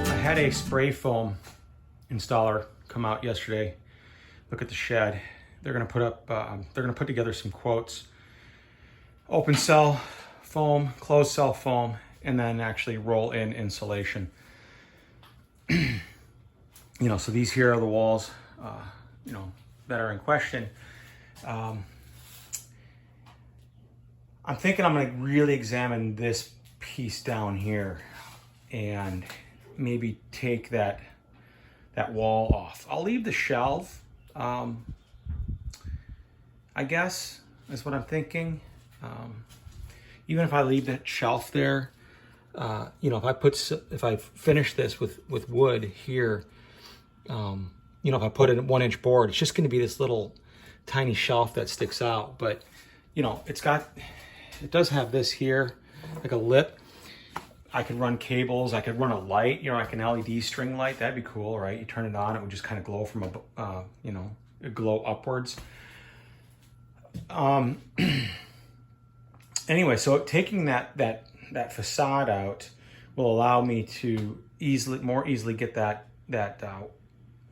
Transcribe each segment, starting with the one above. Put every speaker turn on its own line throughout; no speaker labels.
I had a spray foam installer come out yesterday, look at the shed. They're gonna put together some quotes. Open cell foam, closed cell foam, and then actually roll in insulation. So these here are the walls, that are in question. I'm thinking I'm gonna really examine this piece down here and maybe take that wall off. I'll leave the shelf, I guess, is what I'm thinking. Even if I leave that shelf there, if I finish this with wood here, if I put in a 1-inch board, it's just going to be this little tiny shelf that sticks out. But it does have this here, like a lip. I could run cables. I could run a light, like an LED string light. That'd be cool, right? You turn it on, it would just kind of glow from it'd glow upwards. Anyway, so taking that facade out will allow me to more easily get that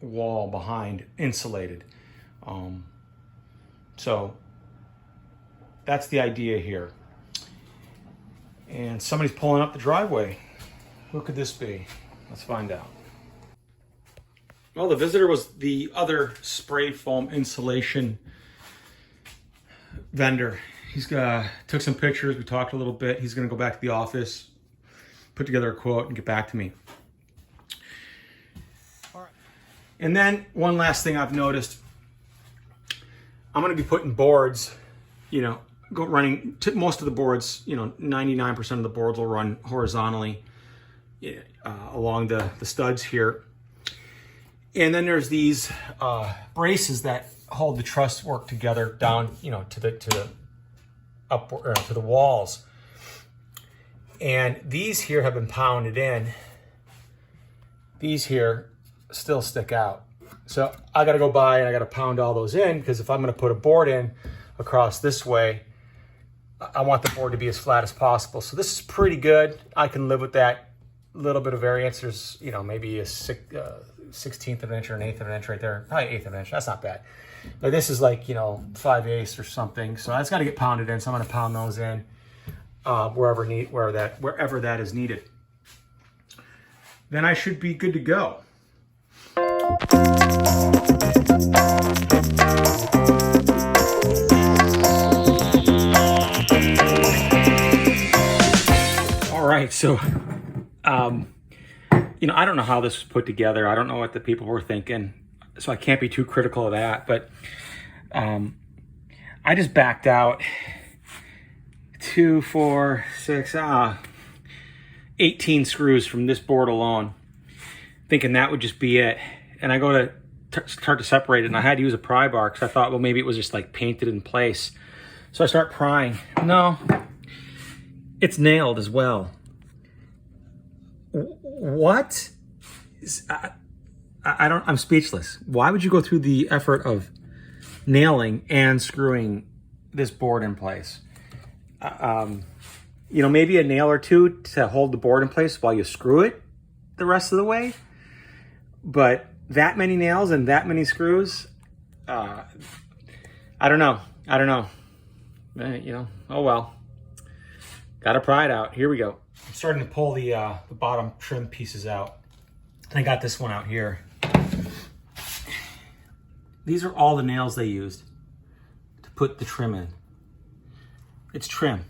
wall behind insulated. So that's the idea here. And somebody's pulling up the driveway. Who could this be? Let's find out. Well, the visitor was the other spray foam insulation vendor. He's took some pictures. We talked a little bit. He's going to go back to the office, put together a quote, and get back to me. All right. And then one last thing I've noticed. I'm going to be putting boards, running to most of the boards, 99% of the boards will run horizontally along the studs here. And then there's these braces that hold the truss work together down, to the walls. And these here have been pounded in. These here still stick out. So I got to go by and I got to pound all those in, because if I'm going to put a board in across this way, I want the board to be as flat as possible. So this is pretty good. I can live with that little bit of variance. There's, maybe a 16th of an inch or an 1/8 of an inch right there. Probably 1/8 of an inch. That's not bad. But this is like, 5/8 or something. So that's got to get pounded in. So I'm going to pound those in wherever that is needed. Then I should be good to go. All right, so I don't know how this was put together. I don't know what the people were thinking, so I can't be too critical of that. But I just backed out 2, 4, 6, 18 screws from this board alone, thinking that would just be it. And I go to start to separate it, and I had to use a pry bar because I thought, well, maybe it was just like painted in place. So I start prying. No, it's nailed as well. What? I'm speechless. Why would you go through the effort of nailing and screwing this board in place? Maybe a nail or two to hold the board in place while you screw it the rest of the way. But that many nails and that many screws, I don't know. Oh well. Got to pry it out. Here we go. I'm starting to pull the bottom trim pieces out. I got this one out here. These are all the nails they used to put the trim in. It's trim.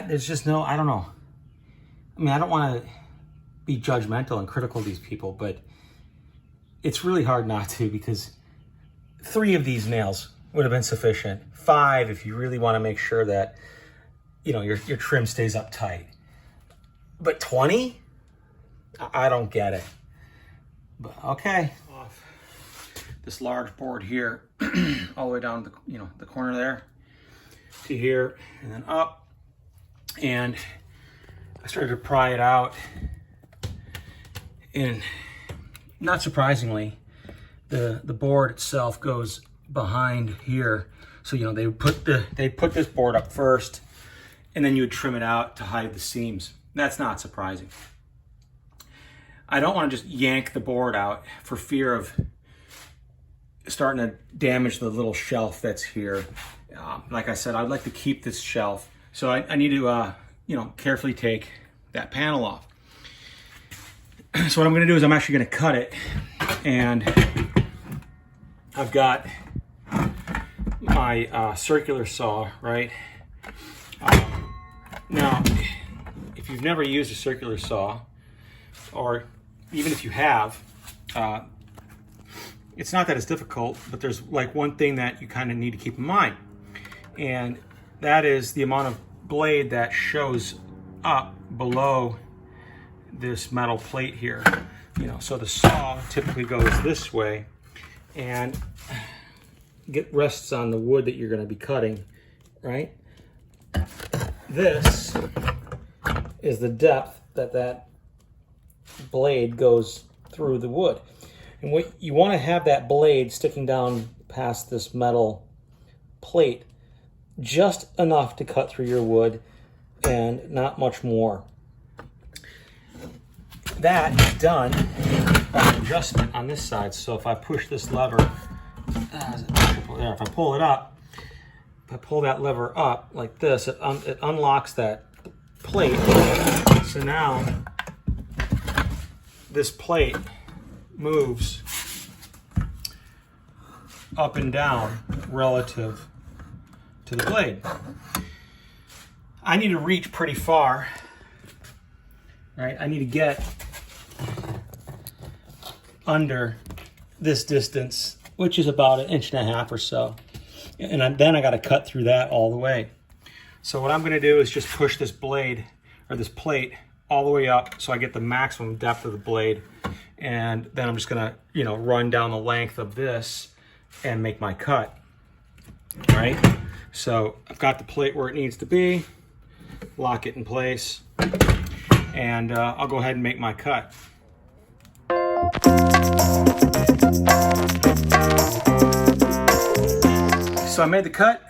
There's just no, I don't know. I mean, I don't want to be judgmental and critical of these people, but it's really hard not to, because 3 of these nails would have been sufficient. 5 if you really want to make sure that, your trim stays up tight. But 20? I don't get it. But okay. Off this large board here, all the way down the corner there to here, and then up. And I started to pry it out, and not surprisingly, the board itself goes behind here. So, you know, they put this board up first, and then you would trim it out to hide the seams. That's not surprising. I don't want to just yank the board out for fear of starting to damage the little shelf that's here. Like I said, I'd like to keep this shelf. So I need to, you know, carefully take that panel off. So what I'm gonna do is I'm actually gonna cut it, and I've got my circular saw, right? Now, if you've never used a circular saw, or even if you have, it's not that it's difficult, but there's like one thing that you kind of need to keep in mind, and that is the amount of blade that shows up below this metal plate here. You know, so the saw typically goes this way and rests on the wood that you're going to be cutting, right? This is the depth that blade goes through the wood. And what you want to have that blade sticking down past this metal plate, just enough to cut through your wood and not much more. That is done by an adjustment on this side. So if I push this lever, if I pull it up, if I pull that lever up like this, it unlocks that plate. So now this plate moves up and down relative to the blade. I need to reach pretty far, right? I need to get under this distance, which is about 1.5 inches or so. And then I got to cut through that all the way. So what I'm going to do is just push this blade or this plate all the way up so I get the maximum depth of the blade. And then I'm just going to, you know, run down the length of this and make my cut, right? So I've got the plate where it needs to be, lock it in place, and I'll go ahead and make my cut. So I made the cut,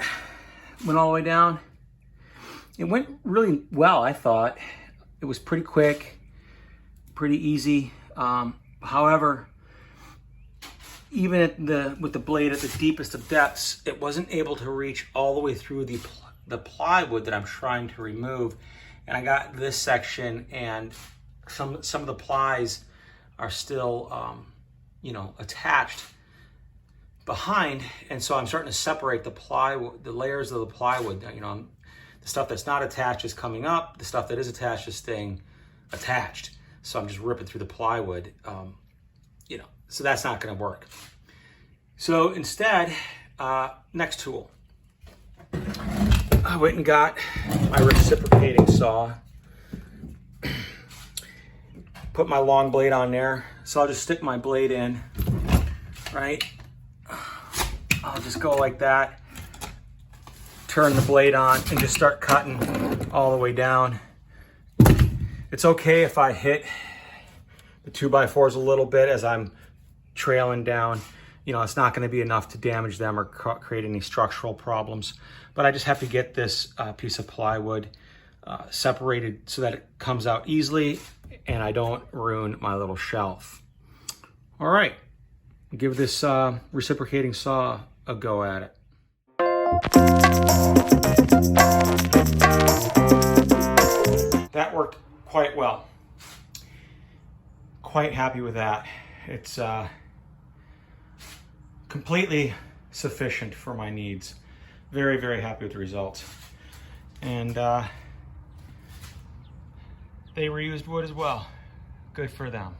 went all the way down. It went really well, I thought. It was pretty quick, pretty easy. However, even with the blade at the deepest of depths, it wasn't able to reach all the way through the plywood that I'm trying to remove. And I got this section, and some of the plies are still, you know, attached behind, and so I'm starting to separate the plywood, the layers of the plywood. You know, the stuff that's not attached is coming up. The stuff that is attached is staying attached. So I'm just ripping through the plywood. You know, so that's not going to work. So instead, next tool, I went and got my reciprocating saw. Put my long blade on there. So I'll just stick my blade in, right? I'll just go like that, turn the blade on, and just start cutting all the way down. It's okay if I hit the 2x4s a little bit as I'm trailing down. You know, it's not going to be enough to damage them or create any structural problems. But I just have to get this piece of plywood separated so that it comes out easily and I don't ruin my little shelf. All right, give this reciprocating saw a go at it. That worked quite well. Quite happy with that. It's completely sufficient for my needs. Very, very happy with the results. And they reused wood as well. Good for them.